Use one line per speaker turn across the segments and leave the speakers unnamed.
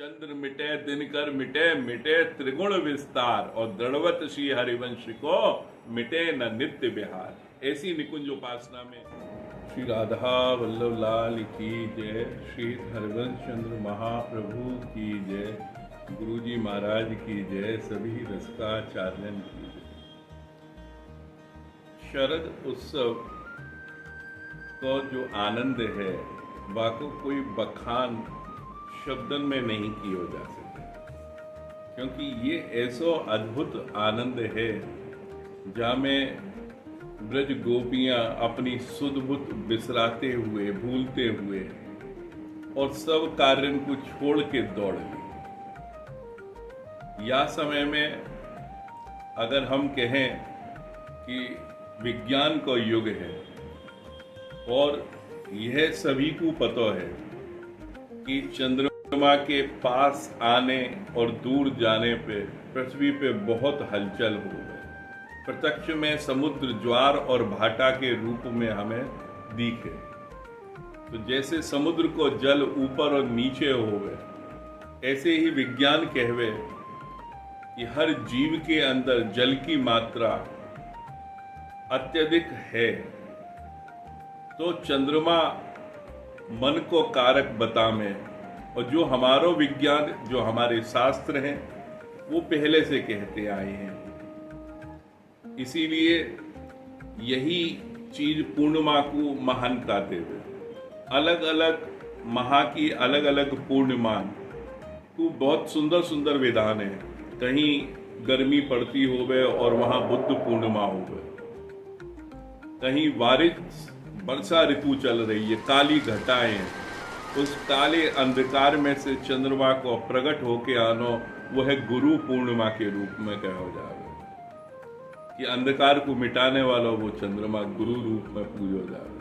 चंद्र मिटे दिनकर मिटे, मिटे त्रिगुण विस्तार, और दृढ़वत श्री हरिवंश को मिटे न नित्य विहार। ऐसी निकुंज उपासना में श्री राधा वल्लभ लाल की जय, श्री हरिवंश चंद्र महाप्रभु की जय, गुरुजी महाराज की जय, सभी रसिकाचार्यन की जय। शरद उत्सव को जो आनंद है वाको कोई बखान शब्दन में नहीं किया जा सकता, क्योंकि ये ऐसो अद्भुत आनंद है जहाँ में ब्रज गोपियाँ अपनी सुध बुध बिसराते हुए, भूलते हुए और सब कार्य को छोड़ के दौड़ ली। या समय में अगर हम कहें कि विज्ञान का युग है और यह सभी को पता है कि चंद्रमा के पास आने और दूर जाने पे पृथ्वी पे बहुत हलचल हो गई। प्रत्यक्ष में समुद्र ज्वार और भाटा के रूप में हमें दिखे। तो जैसे समुद्र को जल ऊपर और नीचे हो गए, ऐसे ही विज्ञान कहवे कि हर जीव के अंदर जल की मात्रा अत्यधिक है। तो चंद्रमा मन को कारक बतावे, और जो हमारो विज्ञान, जो हमारे शास्त्र हैं, वो पहले से कहते आए हैं। इसीलिए यही चीज पूर्णिमा को महान कहते हुए अलग अलग माह की अलग अलग पूर्णिमा को बहुत सुंदर सुंदर विधान है। कहीं गर्मी पड़ती होवे और वहां बुद्ध पूर्णिमा होवे, कहीं बारिश वर्षा ऋतु चल रही है, काली घटाएं, उस काले अंधकार में से चंद्रमा को प्रकट होके आनो, वह गुरु पूर्णिमा के रूप में कहा जाए कि अंधकार को मिटाने वाला वो चंद्रमा गुरु रूप में पूजो जाए।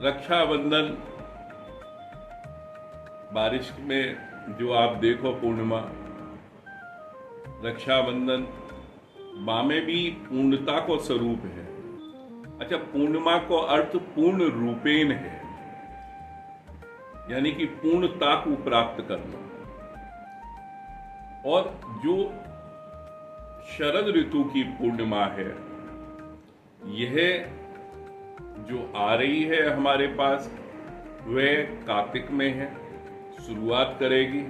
रक्षाबंधन बारिश में जो आप देखो पूर्णिमा, रक्षाबंधन माँ भी पूर्णता को स्वरूप है। अच्छा, पूर्णिमा को अर्थ पूर्ण रूपेण है, यानी कि पूर्णता को प्राप्त करना। और जो शरद ऋतु की पूर्णिमा है, यह जो आ रही है हमारे पास, वह कार्तिक में है, शुरुआत करेगी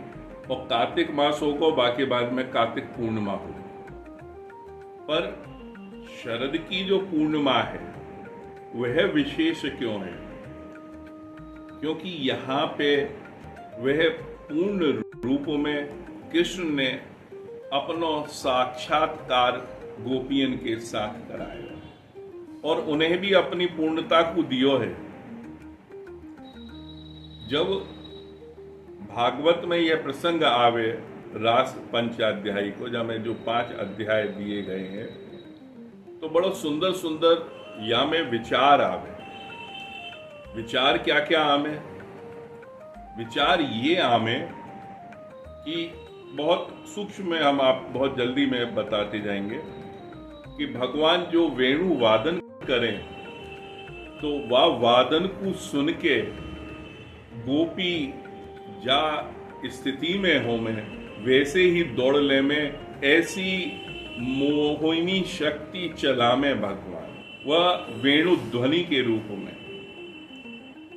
और कार्तिक मास होगा, बाकी बाद में कार्तिक पूर्णिमा होगी। पर शरद की जो पूर्णिमा है वह विशेष क्यों है? क्योंकि यहाँ पे वह पूर्ण रूप में कृष्ण ने अपनो साक्षात्कार गोपियन के साथ कराया और उन्हें भी अपनी पूर्णता को दियो है। जब भागवत में यह प्रसंग आवे रास पंचाध्यायी को, जहाँ में जो 5 अध्याय दिए गए हैं, तो बड़ा सुंदर सुंदर या में विचार आवे। विचार क्या क्या आमे? विचार ये आमे कि बहुत सूक्ष्म में हम आप बहुत जल्दी में बताते जाएंगे कि भगवान जो वेणु वादन करें, तो वह वादन को सुन के गोपी जा स्थिति में हो में वैसे ही दौड़ ले में, ऐसी मोहिनी शक्ति चला में भगवान, वह वेणु ध्वनि के रूप में।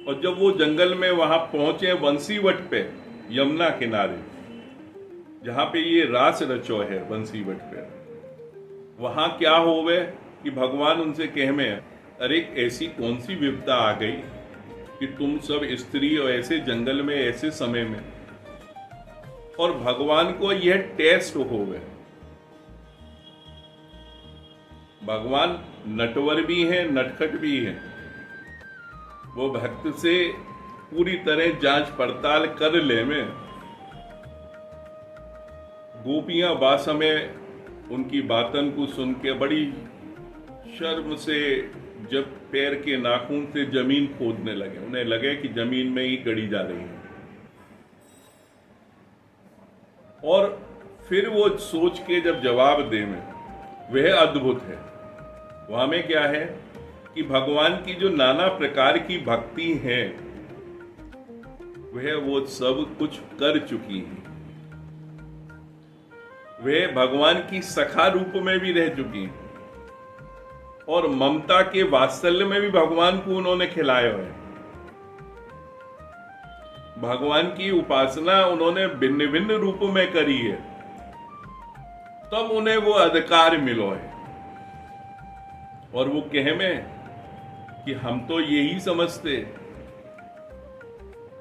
और जब वो जंगल में वहां पहुंचे बंसीवट पे, यमुना किनारे जहां पे ये रास रचो है बंसीवट पे, वहां क्या होवे कि भगवान उनसे कहमे, अरे ऐसी कौन सी विपदा आ गई कि तुम सब स्त्री और ऐसे जंगल में ऐसे समय में। और भगवान को यह टेस्ट हो गए। भगवान नटवर भी हैं, नटखट भी हैं। वो भक्त से पूरी तरह जांच पड़ताल कर ले में। गोपियां बासमय उनकी बातन को सुन के बड़ी शर्म से जब पैर के नाखून से जमीन खोदने लगे, उन्हें लगे कि जमीन में ही गड़ी जा रही है। और फिर वो सोच के जब जवाब दे में, वह अद्भुत है। वहां में क्या है कि भगवान की जो नाना प्रकार की भक्ति है, वह वो सब कुछ कर चुकी हैं। वे भगवान की सखा रूप में भी रह चुकी हैं और ममता के वात्सल्य में भी भगवान को उन्होंने खिलाया है। भगवान की उपासना उन्होंने भिन्न भिन्न रूप में करी है, तब उन्हें वो अधिकार मिलो है। और वो कहे में कि हम तो यही समझते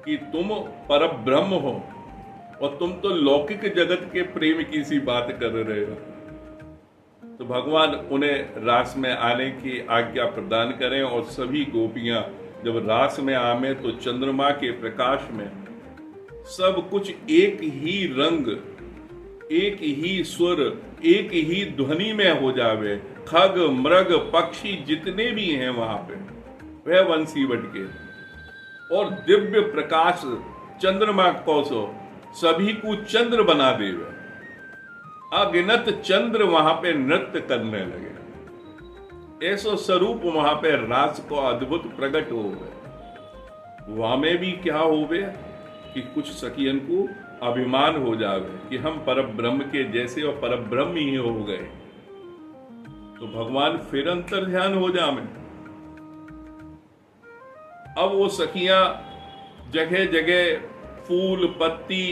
कि तुम परब्रह्म हो और तुम तो लौकिक जगत के प्रेम की सी बात कर रहे हो। तो भगवान उन्हें रास में आने की आज्ञा प्रदान करें और सभी गोपियां जब रास में आवे तो चंद्रमा के प्रकाश में सब कुछ एक ही रंग, एक ही स्वर, एक ही ध्वनि में हो जावे। खग मृग पक्षी जितने भी हैं वहां पे वह वंशी बटके और दिव्य प्रकाश चंद्रमा कौसो सभी को चंद्र बना देवे। अगिनत चंद्र वहां पे नृत्य करने लगे। ऐसो स्वरूप वहां पे रास को अद्भुत प्रकट हो गए। वहां में भी क्या हो गए कि कुछ सखियन को अभिमान हो जावे कि हम परब्रह्म के जैसे और परब्रह्म ही हो गए। तो भगवान फिर अंतर ध्यान हो जावे। अब वो सखियां जगह जगह फूल पत्ती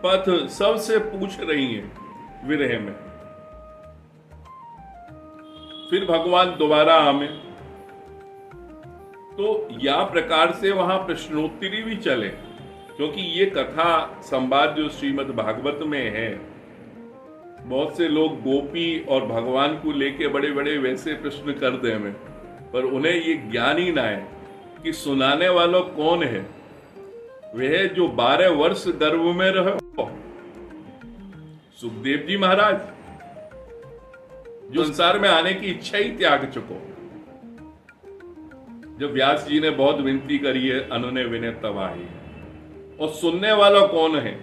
पथ सबसे पूछ रही हैं विरह में। फिर भगवान दोबारा आवे तो या प्रकार से वहां प्रश्नोत्तरी भी चले, क्योंकि ये कथा संवाद जो श्रीमद् भागवत में है, बहुत से लोग गोपी और भगवान को लेके बड़े बड़े वैसे प्रश्न कर दे हमें, पर उन्हें ये ज्ञान ही ना है कि सुनाने वालों कौन है। वह जो 12 वर्ष गर्भ में रहे सुखदेव जी महाराज, जो संसार में आने की इच्छा ही त्याग चुको। जब व्यास जी ने बहुत विनती करी है अनुनय विनय तब आई। और सुनने वाला कौन है?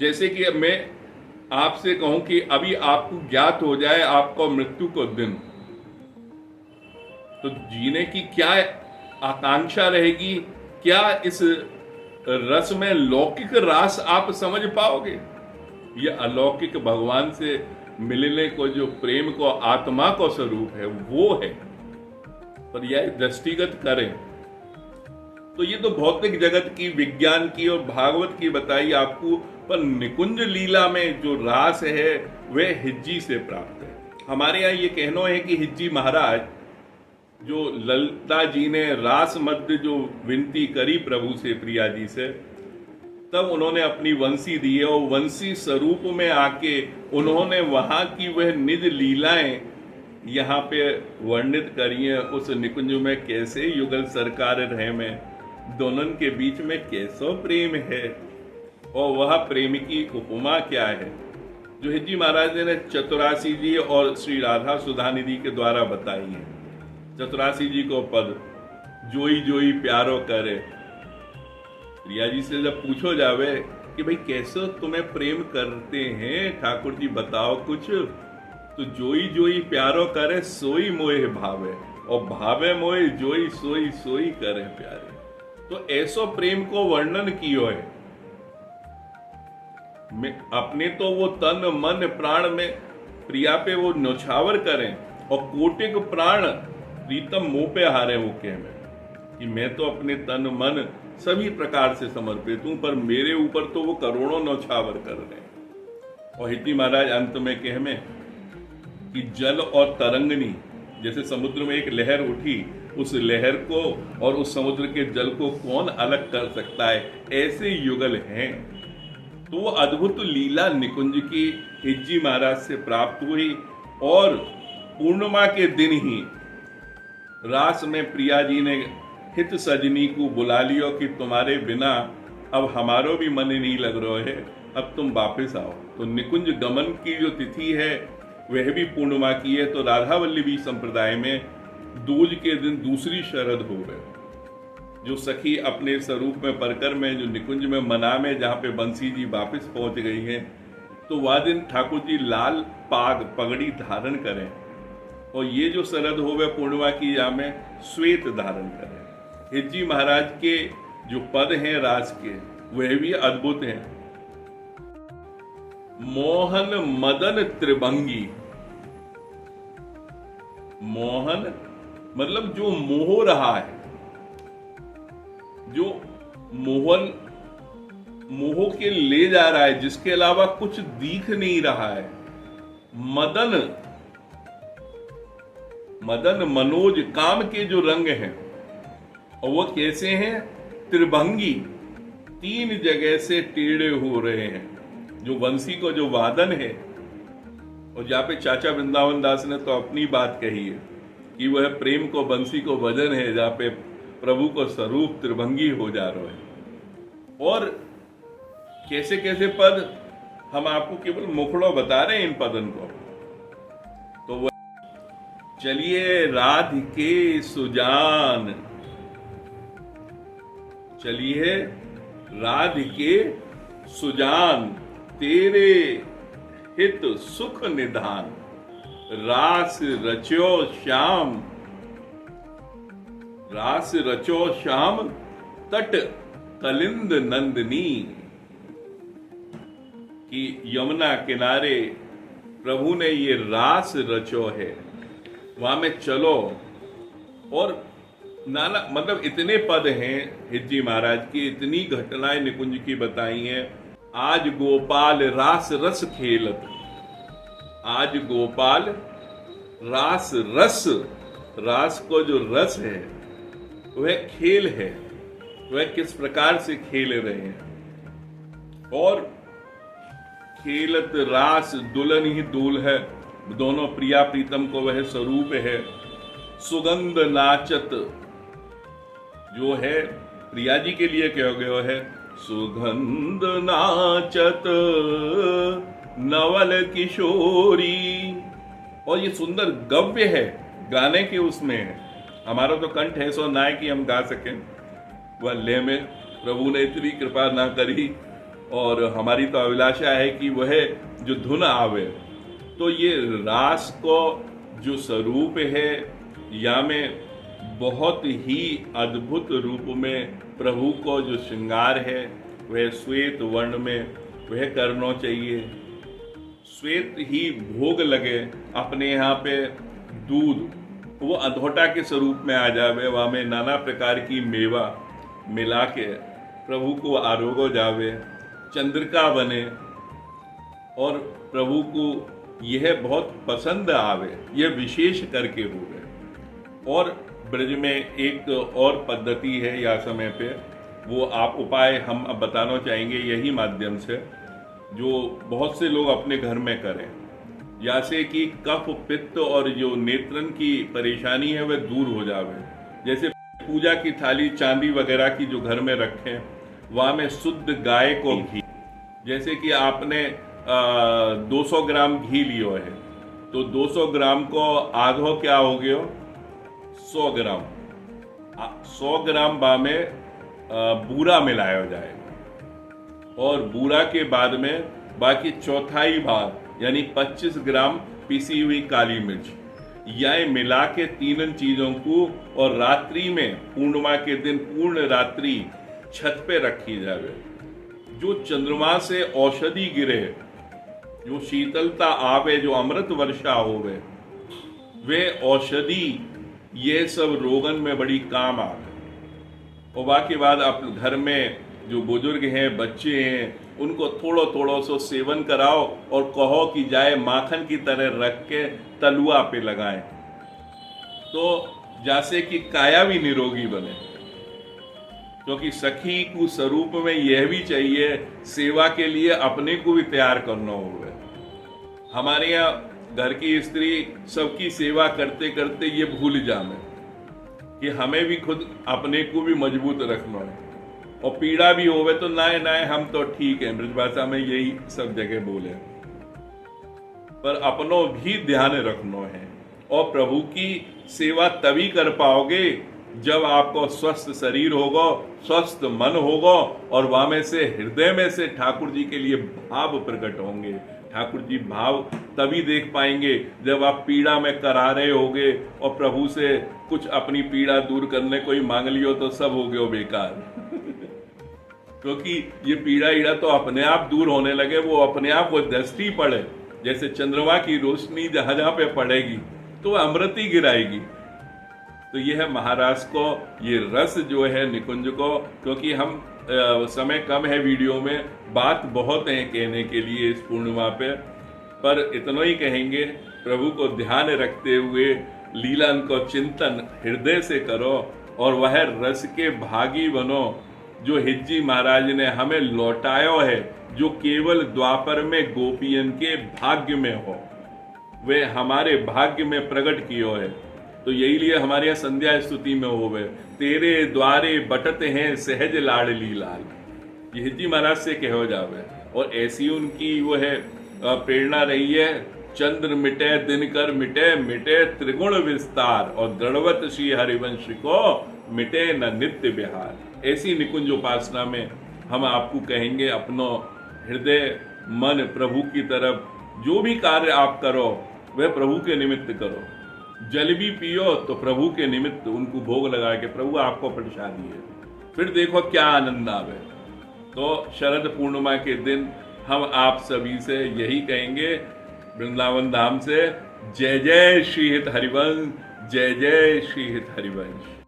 जैसे कि मैं आपसे कहूं कि अभी आपको ज्ञात हो जाए आपको मृत्यु को दिन, तो जीने की क्या आकांक्षा रहेगी? क्या इस रस में लौकिक रास आप समझ पाओगे? ये अलौकिक भगवान से मिलने को जो प्रेम को आत्मा को स्वरूप है वो है। पर यह दृष्टिगत करें तो ये तो भौतिक जगत की, विज्ञान की और भागवत की बताई आपको, पर निकुंज लीला में जो रास है वह हिज्जी से प्राप्त है। हमारे यहाँ ये कहना है कि हिज्जी महाराज जो ललिता जी ने रास मध्य जो विनती करी प्रभु से, प्रिया जी से, तब उन्होंने अपनी वंशी दी है और वंशी स्वरूप में आके उन्होंने वहां की वह निज लीलाएं यहाँ पे वर्णित करी है। उस निकुंज में कैसे युगल सरकार रहे में, दोनों के बीच में कैसो प्रेम है और वह प्रेम की उपमा क्या है, जो हिज्जी महाराज ने चतुरासी जी और श्री राधा सुधानिधि के द्वारा बताई है। चतुरासी जी को पद जोई जोई प्यारो करे। प्रिया जी से जब पूछो जावे कि भाई कैसे तुम्हें प्रेम करते हैं ठाकुर जी, बताओ कुछ, तो जोई जोई प्यारो करे सोई मोहे भावे, और भावे मोहे जोई सोई सोई करे प्यारे। तो ऐसो प्रेम को वर्णन कियो है। अपने तो वो तन मन प्राण में प्रिया पे वो न्यौछावर करें और कोटिक प्राण प्रीतम मुंह पे हारे वो कह में कि मैं तो अपने तन मन सभी प्रकार से समर्पित हूं, पर मेरे ऊपर तो वो करोड़ों न्यौछावर कर रहे हैं। और हिज्जी महाराज अंत में कह में कि जल और तरंगनी, जैसे समुद्र में एक लहर उठी, उस लहर को और उस समुद्र के जल को कौन अलग कर सकता है, ऐसे युगल हैं। तो वो अद्भुत लीला निकुंज की हिज्जी महाराज से प्राप्त हुई और पूर्णिमा के दिन ही रास में प्रिया जी ने हित सजनी को बुला लियो कि तुम्हारे बिना अब हमारो भी मन नहीं लग रहा है, अब तुम वापस आओ। तो निकुंज गमन की जो तिथि है वह भी पूर्णिमा की है। तो राधा वल्लभी संप्रदाय में दूज के दिन दूसरी शरद हो गए, जो सखी अपने स्वरूप में परकर में जो निकुंज में मना में जहाँ पे बंसी जी वापस पहुंच गई हैं, तो वह दिन ठाकुर जी लाल पाग पगड़ी धारण करें और ये जो शरद हो गए पूर्णिमा की या में श्वेत धारण करें। हिज्जी महाराज के जो पद हैं रास के वह भी अद्भुत हैं। मोहन मदन त्रिभंगी। मोहन मतलब जो मोह रहा है, जो मोह के ले जा रहा है, जिसके अलावा कुछ दिख नहीं रहा है। मदन, मदन मनोज काम के जो रंग हैं, और वो कैसे हैं? त्रिभंगी, 3 जगह से टेढ़े हो रहे हैं। जो बंसी को जो वादन है, और जहां पे चाचा वृंदावन दास ने तो अपनी बात कही है कि वह प्रेम को बंसी को वजन है, जहां पे प्रभु को स्वरूप त्रिभंगी हो जा रहे हैं। और कैसे कैसे पद, हम आपको केवल मुखड़ो बता रहे हैं इन पदन को। तो वह चलिए राधिके सुजान, चलिए राधिके सुजान, तेरे हित सुख निधान, रास रचो श्याम, रास रचो श्याम, तट कलिंद नंदनी। कि यमुना किनारे प्रभु ने ये रास रचो है, वहां में चलो। और नाना मतलब इतने पद हैं हिज्जी महाराज की, इतनी घटनाएं निकुंज की बताई हैं। आज गोपाल रास रस खेलत, आज गोपाल रास रस, रास को जो रस है वह खेल है, वह किस प्रकार से खेल रहे हैं। और खेलत रास दुल्हन ही दूल है, दोनों प्रिया प्रीतम को वह स्वरूप है। सुगंध नाचत, जो है प्रिया जी के लिए क्या गया है, सुगंध नाचत नवल किशोरी। और ये सुंदर गव्य है, गाने के उसमें है। हमारा तो कंठ है सो ना है कि हम गा सकें, वह लय में प्रभु ने इतनी कृपा ना करी। और हमारी तो अभिलाषा है कि वह जो धुन आवे। तो ये रास को जो स्वरूप है, या में बहुत ही अद्भुत रूप में प्रभु को जो श्रृंगार है, वह श्वेत वर्ण में वह करना चाहिए। श्वेत ही भोग लगे, अपने यहाँ पे दूध वो अधोटा के स्वरूप में आ जावे, वहाँ में नाना प्रकार की मेवा मिला के प्रभु को आरोगो जावे, चंद्रिका बने और प्रभु को यह बहुत पसंद आवे, यह विशेष करके हो गए। और ब्रज में एक और पद्धति है या समय पे, वो आप उपाय हम अब बताना चाहेंगे यही माध्यम से, जो बहुत से लोग अपने घर में करें, जैसे कि कफ पित्त और जो नेत्रन की परेशानी है वह दूर हो जावे। जैसे पूजा की थाली चांदी वगैरह की जो घर में रखें, वहाँ में शुद्ध गाय को घी, जैसे कि आपने 200 ग्राम घी लियो है, तो 200 ग्राम को आधो क्या हो गयो, 100 ग्राम, 100 ग्राम बा में बूरा मिलाया जाएगा। और बूरा के बाद में बाकी चौथाई भाग यानी 25 ग्राम पीसी हुई काली मिर्च, यह मिला के तीनों चीजों को और रात्रि में पूर्णिमा के दिन पूर्ण रात्रि छत पे रखी जावे। जो चंद्रमा से औषधि गिरे, जो शीतलता आवे, जो अमृत वर्षा होवे, वे औषधि ये सब रोगन में बड़ी काम आवे। और बाकी बाद आप घर में जो बुजुर्ग हैं, बच्चे हैं, उनको थोड़ो थोड़ो सो सेवन कराओ और कहो कि जाए माखन की तरह रख के तलुआ पे लगाएं, तो जैसे कि काया भी निरोगी बने। क्योंकि सखी को स्वरूप में यह भी चाहिए, सेवा के लिए अपने को भी तैयार करना होगा। हमारे यहाँ घर की स्त्री सबकी सेवा करते करते ये भूल जाए कि हमें भी खुद अपने को भी मजबूत रखना है। और पीड़ा भी होवे तो नाए नाए हम तो ठीक है, ब्रजभाषा में यही सब जगह बोले, पर अपनों भी ध्यान रखना है। और प्रभु की सेवा तभी कर पाओगे जब आपको स्वस्थ शरीर होगा, स्वस्थ मन होगा, और वहां में से हृदय में से ठाकुर जी के लिए भाव प्रकट होंगे। ठाकुर जी भाव तभी देख पाएंगे जब आप पीड़ा में करा रहे होगे और प्रभु से कुछ अपनी पीड़ा दूर करने को ही मांग लियो तो सब हो गयो बेकार। क्योंकि ये पीड़ा ईड़ा तो अपने आप दूर होने लगे, वो अपने आप वो दृष्टि पड़े, जैसे चंद्रमा की रोशनी जहां जहां पे पड़ेगी तो वह अमृत ही गिराएगी। तो ये है महाराज को ये रस जो है निकुंज को, क्योंकि हम समय कम है, वीडियो में बात बहुत है कहने के लिए इस पूर्णिमा पे, पर इतना ही कहेंगे, प्रभु को ध्यान रखते हुए लीलन को चिंतन हृदय से करो और वह रस के भागी बनो जो हिज्जी महाराज ने हमें लौटायो है, जो केवल द्वापर में गोपियन के भाग्य में हो, वे हमारे भाग्य में प्रकट कियो है। तो यही लिए हमारे यहाँ संध्या स्तुति में होवे, तेरे द्वारे बटते हैं सहज लाडली लाल, ये हिज्जी महाराज से कहो जावे। और ऐसी उनकी वो है प्रेरणा रही है, चंद्र मिटे दिनकर मिटे, मिटे त्रिगुण विस्तार, और दृढ़वत श्री हरिवंश को मिटे न नित्य विहार। ऐसी निकुंज उपासना में हम आपको कहेंगे अपनो हृदय मन प्रभु की तरफ, जो भी कार्य आप करो वह प्रभु के निमित्त करो। जल भी पियो तो प्रभु के निमित्त उनको भोग लगा के प्रभु आपको प्रसादी है, फिर देखो क्या आनंद आवे। तो शरद पूर्णिमा के दिन हम आप सभी से यही कहेंगे, वृंदावन धाम से, जय जय श्री हित हरिवंश, जय जय श्री हित हरिवंश।